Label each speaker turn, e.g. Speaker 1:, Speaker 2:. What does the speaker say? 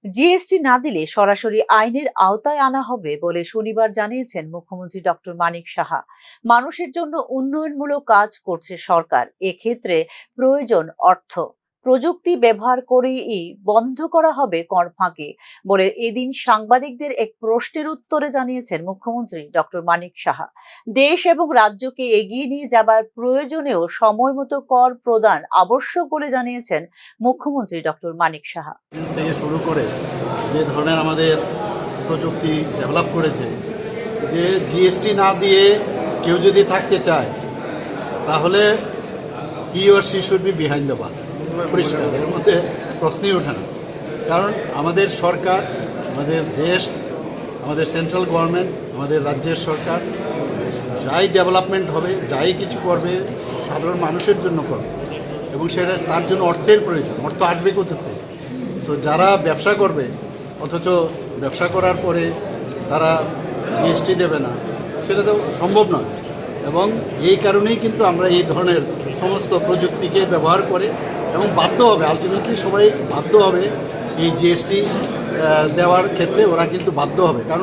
Speaker 1: GST না দিলে সরাসরি আইনের আওতায় আনা হবে বলে শনিবার জানিয়েছেন মুখ্যমন্ত্রী ডক্টর মানিক সাহা। মানুষের জন্য উন্নয়নমূলক কাজ করছে সরকার, এক্ষেত্রে প্রয়োজন অর্থ। প্রযুক্তি ব্যবহার করেই বন্ধ করা হবে কর ফাঁকি বলে এদিন সাংবাদিকদের এক প্রশ্নের উত্তরে জানিয়েছেন মুখ্যমন্ত্রী ডক্টর মানিক সাহা। দেশ এবং রাজ্যকে এগিয়ে নিয়ে যাবার প্রয়োজনেও সময় মতো কর প্রদান আবশ্যক বলে জানিয়েছেন মুখ্যমন্ত্রী ডক্টর মানিক সাহা।
Speaker 2: থেকে শুরু করে যে ধরনের আমাদের প্রযুক্তি ডেভেলপ করেছে, যে জিএসটি না দিয়ে কেউ যদি থাকতে চায় তাহলে he or she should be behind the bar. পরিষ্কার, এর মধ্যে প্রশ্নই ওঠে না। কারণ আমাদের সরকার, আমাদের দেশ, আমাদের সেন্ট্রাল গভর্নমেন্ট, আমাদের রাজ্যের সরকার যাই ডেভেলপমেন্ট হবে, যাই কিছু করবে সাধারণ মানুষের জন্য করবে, এবং সেটা তার জন্য অর্থের প্রয়োজন। অর্থ আসবে কোথা থেকে? তো যারা ব্যবসা করবে অথচ ব্যবসা করার পরে তারা জিএসটি দেবে না, সেটা তো সম্ভব নয়। এবং এই কারণেই কিন্তু আমরা এই ধরনের সমস্ত প্রযুক্তিকে ব্যবহার করে, এবং বাধ্য হবে, আলটিমেটলি সবাই বাধ্য হবে এই জিএসটি দেওয়ার ক্ষেত্রে, ওরা কিন্তু বাধ্য হবে। কারণ